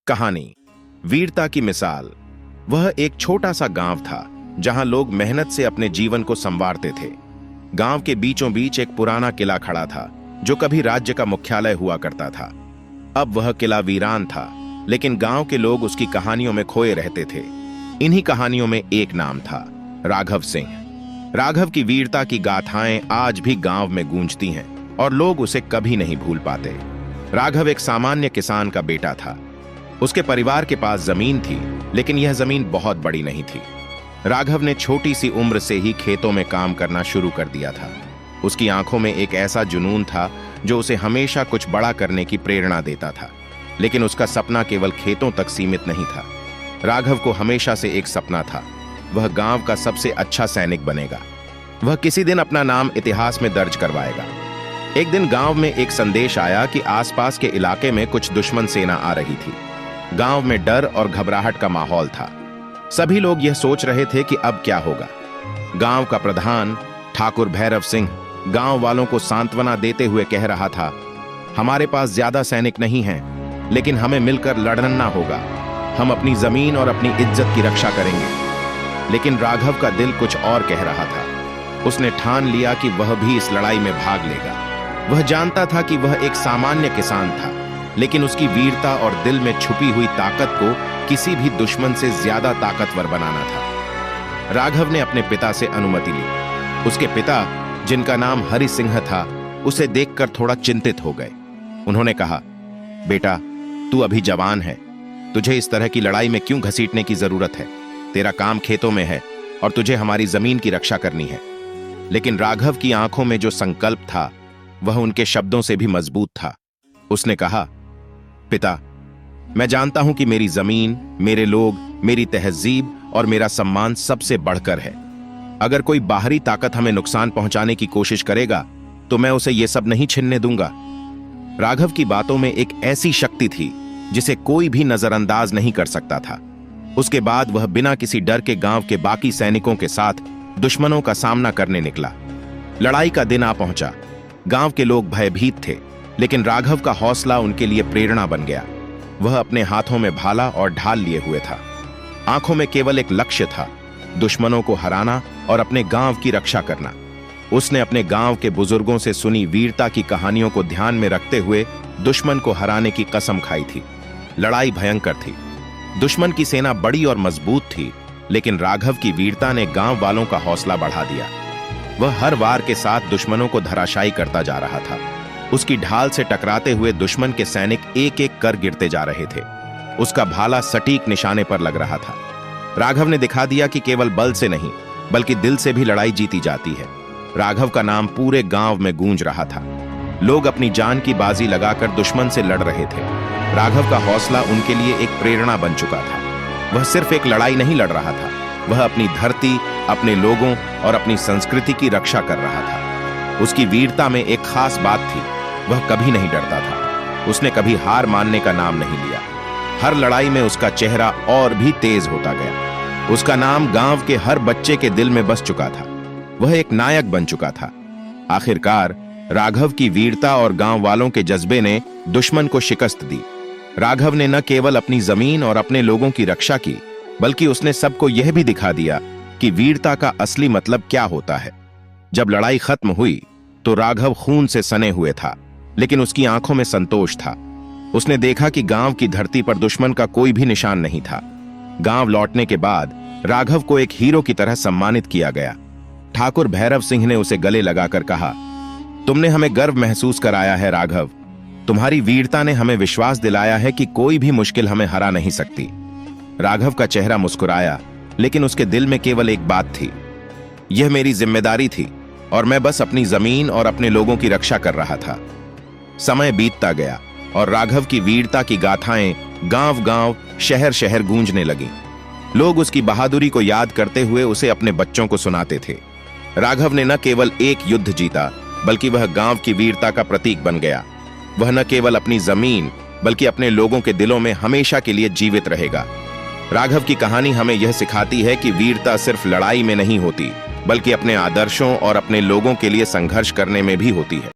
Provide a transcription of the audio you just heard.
कहानी वीरता की मिसाल। वह एक छोटा सा गांव था जहां लोग मेहनत से अपने जीवन को संवारते थे। गांव के बीचों बीच एक पुराना किला खड़ा था जो कभी राज्य का मुख्यालय हुआ करता था। अब वह किला वीरान था, लेकिन गांव के लोग उसकी कहानियों में खोए रहते थे। इन्हीं कहानियों में एक नाम था, राघव सिंह। राघव की वीरता की गाथाएं आज भी गांव में गूंजती हैं और लोग उसे कभी नहीं भूल पाते। राघव एक सामान्य किसान का बेटा था। उसके परिवार के पास जमीन थी, लेकिन यह जमीन बहुत बड़ी नहीं थी। राघव ने छोटी सी उम्र से ही खेतों में काम करना शुरू कर दिया था। उसकी आंखों में एक ऐसा जुनून था जो उसे हमेशा कुछ बड़ा करने की प्रेरणा देता था। लेकिन उसका सपना केवल खेतों तक सीमित नहीं था। राघव को हमेशा से एक सपना था, वह गांव का सबसे अच्छा सैनिक बनेगा। वह किसी दिन अपना नाम इतिहास में दर्ज करवाएगा। एक दिन गांव में एक संदेश आया कि आसपास के इलाके में कुछ दुश्मन सेना आ रही थी। गांव में डर और घबराहट का माहौल था। सभी लोग यह सोच रहे थे कि अब क्या होगा। गांव का प्रधान ठाकुर भैरव सिंह गांव वालों को सांत्वना देते हुए कह रहा था, हमारे पास ज्यादा सैनिक नहीं हैं, लेकिन हमें मिलकर लड़ना होगा। हम अपनी जमीन और अपनी इज्जत की रक्षा करेंगे। लेकिन राघव का दिल कुछ और कह रहा था। उसने ठान लिया कि वह भी इस लड़ाई में भाग लेगा। वह जानता था कि वह एक सामान्य किसान था, लेकिन उसकी वीरता और दिल में छुपी हुई ताकत को किसी भी दुश्मन से ज्यादा ताकतवर बनाना था। राघव ने अपने पिता से अनुमति ली। उसके पिता, जिनका नाम हरि सिंह था, उसे देखकर थोड़ा चिंतित हो गए। उन्होंने कहा, बेटा, तू अभी जवान है, तुझे इस तरह की लड़ाई में क्यों घसीटने की जरूरत है? तेरा काम खेतों में है और तुझे हमारी जमीन की रक्षा करनी है। लेकिन राघव की आंखों में जो संकल्प था वह उनके शब्दों से भी मजबूत था। उसने कहा, पिता, मैं जानता हूं कि मेरी जमीन, मेरे लोग, मेरी तहजीब और मेरा सम्मान सबसे बढ़कर है। अगर कोई बाहरी ताकत हमें नुकसान पहुंचाने की कोशिश करेगा तो मैं उसे यह सब नहीं छिनने दूंगा। राघव की बातों में एक ऐसी शक्ति थी जिसे कोई भी नजरअंदाज नहीं कर सकता था। उसके बाद वह बिना किसी डर के गांव के बाकी सैनिकों के साथ दुश्मनों का सामना करने निकला। लड़ाई का दिन आ पहुंचा। गांव के लोग भयभीत थे, लेकिन राघव का हौसला उनके लिए प्रेरणा बन गया। वह अपने हाथों में भाला और ढाल लिए हुए था। आंखों में केवल एक लक्ष्य था, दुश्मनों को हराना और अपने गांव की रक्षा करना। उसने अपने गांव के बुजुर्गों से सुनी वीरता की कहानियों को ध्यान में रखते हुए दुश्मन को हराने की कसम खाई थी। लड़ाई भयंकर थी। दुश्मन की सेना बड़ी और मजबूत थी, लेकिन राघव की वीरता ने गांव वालों का हौसला बढ़ा दिया। वह हर वार के साथ दुश्मनों को धराशायी करता जा रहा था। उसकी ढाल से टकराते हुए दुश्मन के सैनिक एक एक कर गिरते जा रहे थे। उसका भाला सटीक निशाने पर लग रहा था। राघव ने दिखा दिया कि केवल बल से नहीं, बल्कि दिल से भी लड़ाई जीती जाती है। राघव का नाम पूरे गांव में गूंज रहा था। लोग अपनी जान की बाजी लगाकर दुश्मन से लड़ रहे थे। राघव का हौसला उनके लिए एक प्रेरणा बन चुका था। वह सिर्फ एक लड़ाई नहीं लड़ रहा था, वह अपनी धरती, अपने लोगों और अपनी संस्कृति की रक्षा कर रहा था। उसकी वीरता में एक खास बात थी, वह कभी नहीं डरता था। उसने कभी हार मानने का नाम नहीं लिया। हर लड़ाई में उसका चेहरा और भी तेज होता गया। उसका नाम गांव के हर बच्चे के दिल में बस चुका था। वह एक नायक बन चुका था। आखिरकार राघव की वीरता और गांव वालों के जज्बे ने दुश्मन को शिकस्त दी। राघव ने न केवल अपनी जमीन और अपने लोगों की रक्षा की, बल्कि उसने सबको यह भी दिखा दिया कि वीरता का असली मतलब क्या होता है। जब लड़ाई खत्म हुई तो राघव खून से सने हुए था, लेकिन उसकी आंखों में संतोष था। उसने देखा कि गांव की धरती पर दुश्मन का कोई भी निशान नहीं था। गांव लौटने के बाद राघव को एक हीरो की तरह सम्मानित किया गया। ठाकुर भैरव सिंह ने उसे गले लगाकर कहा, तुमने हमें गर्व महसूस कराया है राघव। तुम्हारी वीरता ने हमें विश्वास दिलाया है कि कोई भी मुश्किल हमें हरा नहीं सकती। राघव का चेहरा मुस्कुराया, लेकिन उसके दिल में केवल एक बात थी, यह मेरी जिम्मेदारी थी और मैं बस अपनी जमीन और अपने लोगों की रक्षा कर रहा था। समय बीतता गया और राघव की वीरता की गाथाएं गांव-गांव, शहर-शहर गूंजने लगीं। लोग उसकी बहादुरी को याद करते हुए उसे अपने बच्चों को सुनाते थे। राघव ने न केवल एक युद्ध जीता, बल्कि वह गांव की वीरता का प्रतीक बन गया। वह न केवल अपनी जमीन, बल्कि अपने लोगों के दिलों में हमेशा के लिए जीवित रहेगा। राघव की कहानी हमें यह सिखाती है कि वीरता सिर्फ लड़ाई में नहीं होती, बल्कि अपने आदर्शों और अपने लोगों के लिए संघर्ष करने में भी होती है।